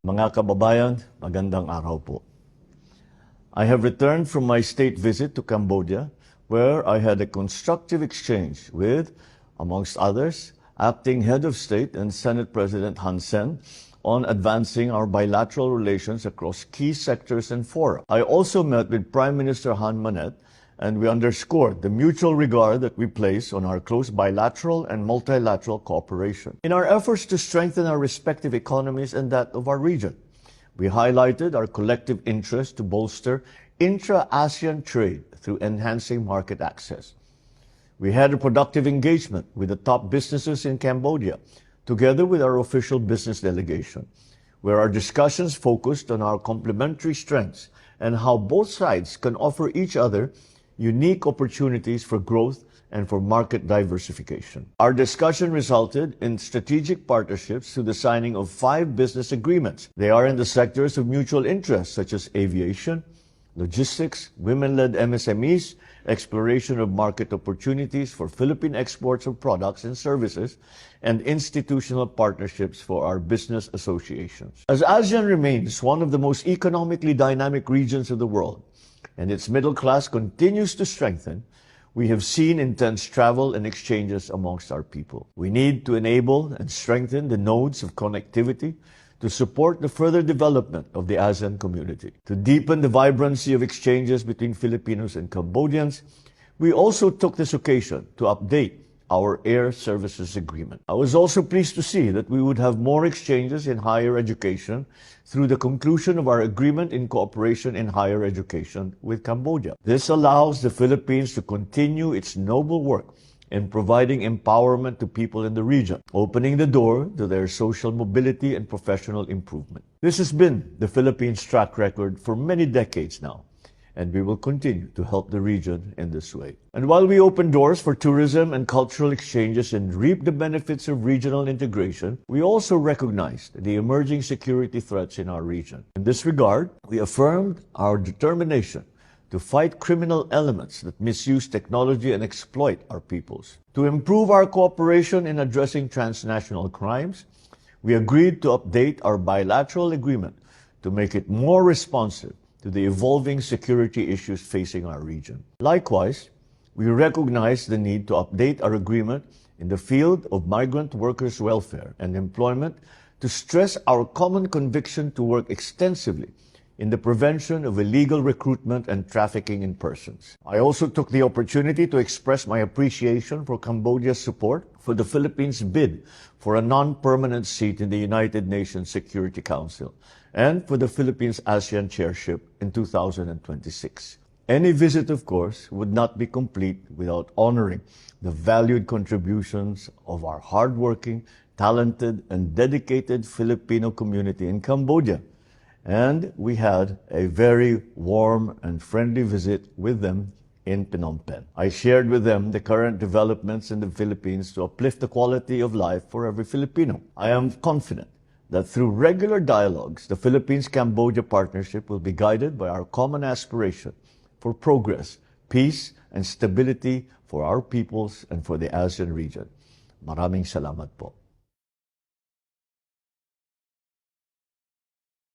Mga kababayan, magandang araw po. I have returned from my state visit to Cambodia, where I had a constructive exchange with, amongst others, Acting Head of State and Senate President Hun Sen on advancing our bilateral relations across key sectors and fora. I also met with Prime Minister Han Manet, and we underscored the mutual regard that we place on our close bilateral and multilateral cooperation. In our efforts to strengthen our respective economies and that of our region, we highlighted our collective interest to bolster intra-ASEAN trade through enhancing market access. We had a productive engagement with the top businesses in Cambodia, together with our official business delegation, where our discussions focused on our complementary strengths and how both sides can offer each other unique opportunities for growth and for market diversification. Our discussion resulted in strategic partnerships through the signing of 5 business agreements. They are in the sectors of mutual interest, such as aviation, logistics, women-led MSMEs, exploration of market opportunities for Philippine exports of products and services, and institutional partnerships for our business associations. As ASEAN remains one of the most economically dynamic regions of the world, and its middle class continues to strengthen, we have seen intense travel and exchanges amongst our people. We need to enable and strengthen the nodes of connectivity to support the further development of the ASEAN community. To deepen the vibrancy of exchanges between Filipinos and Cambodians, we also took this occasion to update our air services agreement. I was also pleased to see that we would have more exchanges in higher education through the conclusion of our agreement in cooperation in higher education with Cambodia. This allows the Philippines to continue its noble work in providing empowerment to people in the region, opening the door to their social mobility and professional improvement. This has been the Philippines' track record for many decades now, and we will continue to help the region in this way. And while we open doors for tourism and cultural exchanges and reap the benefits of regional integration, we also recognized the emerging security threats in our region. In this regard, we affirmed our determination to fight criminal elements that misuse technology and exploit our peoples. To improve our cooperation in addressing transnational crimes, we agreed to update our bilateral agreement to make it more responsive to the evolving security issues facing our region. Likewise, we recognize the need to update our agreement in the field of migrant workers' welfare and employment to stress our common conviction to work extensively in the prevention of illegal recruitment and trafficking in persons. I also took the opportunity to express my appreciation for Cambodia's support for the Philippines' bid for a non-permanent seat in the United Nations Security Council and for the Philippines ASEAN chairship in 2026. Any visit, of course, would not be complete without honoring the valued contributions of our hardworking, talented, and dedicated Filipino community in Cambodia. And we had a very warm and friendly visit with them in Phnom Penh. I shared with them the current developments in the Philippines to uplift the quality of life for every Filipino. I am confident that through regular dialogues, the Philippines-Cambodia partnership will be guided by our common aspiration for progress, peace, and stability for our peoples and for the ASEAN region. Maraming salamat po.